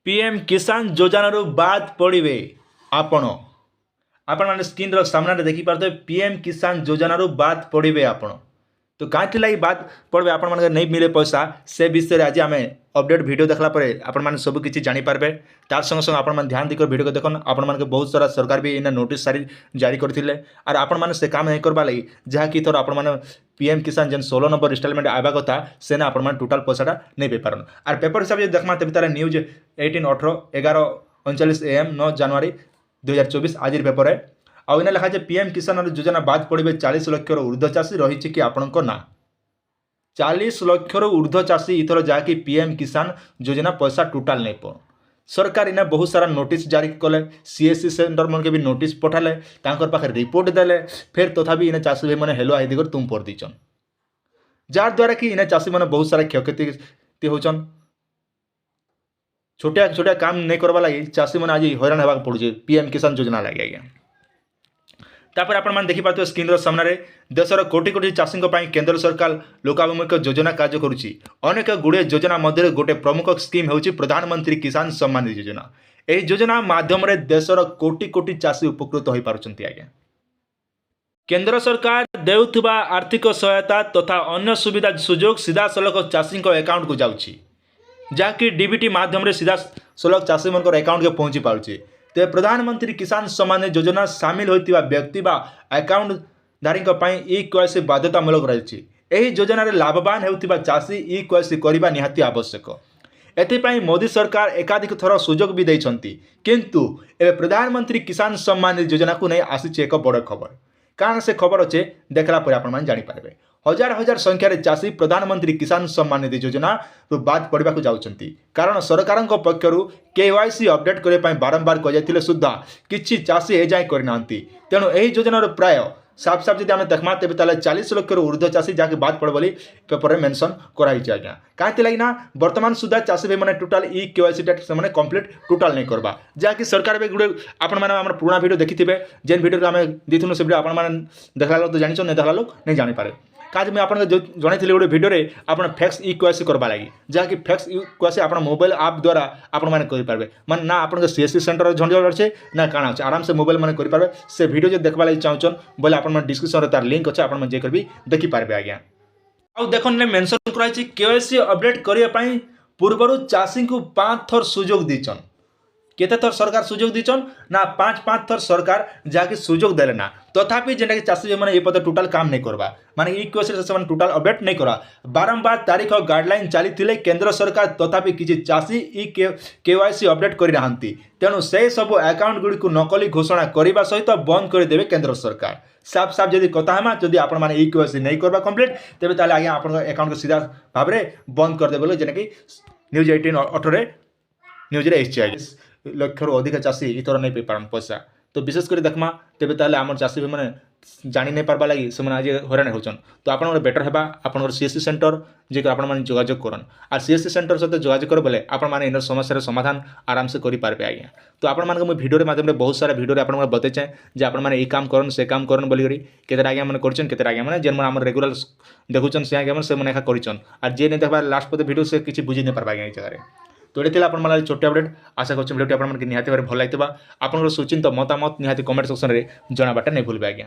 PM किसान योजनारू बाद पड़े आपण आपण मैंने स्क्रीन सामने देखिपे पीएम किसान योजनारू बाद पड़े आपण तो कहीं लगी बात पड़े आपण मैंने नहीं मिले पैसा से विषय आज आम अपडेट वीडियो देखला आपण मैंने सब किसी जानीपारे तार संगे संगे आपण ध्यान देकर वीडियो को देखन आपण मैंने बहुत सारा सरकार भी इन नोटिस सारी जारी करते और आपण मैंने से काम नहीं करवा लगी जहाँकि थर आपण मैंने पीएम किसान जेन 16 नंबर इंस्टॉलमेंट आवा कथा से ना आपण टोटाल पैसाटा नहीं पे पारन और पेपर हिसाब से देखमा तेज तार न्यूज 18/18/11:39 AM 9 जनवरी 2024 आज पेपर है आउ इन लिखा पीएम किसान योजना बाद पड़े 40 लाख ऊर्ध्व चाषी रही कि आपण ना 40 लाख ऊर्ध्व चाषी इथर जहाँकि पीएम किसान योजना पैसा टोटाल नहीं पड़ सरकार इना बहुत सारा नोटिस जारी कले सीएससी सेंटर मन के भी नोटिस पठाले पाखे रिपोर्ट देले फिर तथापि इना चाषी भाई मैंने हेलो आई दिगर तुम पड़ दीचन जार द्वारा कि इना चाषी मैंने बहुत सारा क्षयक्षति होचन छोटिया छोटिया काम नहीं करवा लगी चाषी मैंने आज हैरान होगा पड़े पीएम किसान योजना लगे आज्ञा तापर आपण मैंने देखिपे स्क्रीन सामने देशर कोटी कोटी चाषी केंद्र सरकार लोकाभिमुख योजना कार्य करुच्ची अनेक गुड़े योजना मध्य गोटे प्रमुख स्कीम होची प्रधानमंत्री किसान सम्मान योजना यह योजना माध्यम देशर कोटी कोटी चाषी उपकृत हो पार्टी आज्ञा केंद्र सरकार देउथुबा आर्थिक सहायता तथा अन्य सुविधा सुजोग सीधा सलख चाषी अकाउंट को जाऊँगी जहाँकि डीबीटी माध्यम सीधा सलख चाषी मन अकाउंट के पहुँची पार्टी तो प्रधानमंत्री किसान सम्मान योजना सामिल होता व्यक्ति बा अकाउंट धारी ई-केवाईसी बाध्यतामूलक रही योजन लाभवान होता चाषी ई-केवाईसी करने निहाती आवश्यक एथिपाई मोदी सरकार एकाधिक थर सुजोग भी देइछंती किंतु एवं प्रधानमंत्री किसान सम्मान योजना को नहीं आसी एक बड़ खबर कारण से खबर अच्छे देखला पर आपण माने जानि पारबे हजार हजार संख्यार चाषी प्रधानमंत्री किसान सम्मान निधि योजना बाद पड़ाक जाउछंती कारण सरकार पक्षर केवाईसी अपडेट करने बारंबार कह सुधा किसी चाषी एजाएं करना तेणु यही योजनार प्राय साफ साफ जब आम देखमा तेज 40 लाख ऊर्ध्व चाषी जहाँकि बाद पड़े बोली पेपर में मेंशन कराई आज्ञा कहीं लगी ना बर्तमान सुधा चाषी भाई मैंने टोटाल ई-केवाईसी से कंप्लीट टोटाल नहीं करवा जहाँकि सरकार भी गुड़े आपण मैंने पुराना वीडियो देखिथे जेन वीडियो आम देथुनु से वीडियो आपण मैंने देखला लोग तो जानी नहीं देखला लोग नहीं जानीपारे काज मुझे आपको जनई गोटे भिडियो आप फैक्स ई-केवाईसी करवा लगी जहाँकि फैक्स ई-केवाईसी आप मोबाइल आप द्वारा आपण मैंने करेंगे माने ना आप सीएससी सेंटर झंझट अच्छे ना काण अच्छे आराम से मोबाइल मैंने करेंगे से वीडियो जो देखा लगी चाहून बोले आप डिस्क्रिप्शन तार लिंक अच्छे आप जेकर भी देखिपारे आज्ञा आउ देख मेंशन कराई केवाईसी अपडेट करने पूर्वर चाषी को 5 थर सुजोग दीचन केते थर सरकार सुजोग दीचन ना 5 थर सरकार जहाँकि सुजोग देले ना तथापि जेनटा कि चाषी मैंने ये पद टोटाल काम नहीं करवा माने ई-केवाईसी से टोटाल अपडेट नहीं करा बारंबार तारीख गाइडलाइन चली केंद्र सरकार तथापि किसी चाषी ई-केवाईसी अपडेट करना तेणु से सब अकाउंट गुड़ी को नकली घोषणा करने सहित बंद करदे केंद्र सरकार साफ साफ जब कथा जदि आप ई-केवाईसी नहीं करवा कंप्लीट तेज आज्ञा आप अकाउंट को सीधा भाव में बंद करदे बोले जेना कि न्यूज 18/18 न्यूज लाख अधिक चाषी इथर नहीं पाई पारन पैसा तो विशेषकर देखमा तेज आम चाषी भाई मैंने जानी नहीं पार्बा लगी से आज हैरान होचन तो आप बेटर है आप सीएससी सेंटर जे आप जोगाजोग करन और सीएससी सेंटर सहित जोगाजोग कर बोले आप इन समस्या समाधान आराम से करेंगे आज्ञा तो आप भिडियो माध्यम बहुत सारा भिडियो आप बतचे जे आप काम करन से काम करन बोली केते आज्ञा मैंने करते आज्ञा मैंने जेन आम रेगुलर देखुन से आज्ञा से मैंने कर जे नहीं देखा लास्ट पद भिडियो से किसी बुझी नहीं पार्बा आज्ञा जगह तो ये आप छोटे अपडेट आशा कर भिडियो निहाती भाव भल लगी आप सुचिंत मतामत निहाती कमेंट सेक्शन में जनाबाटा नहीं भूलें आज्ञा।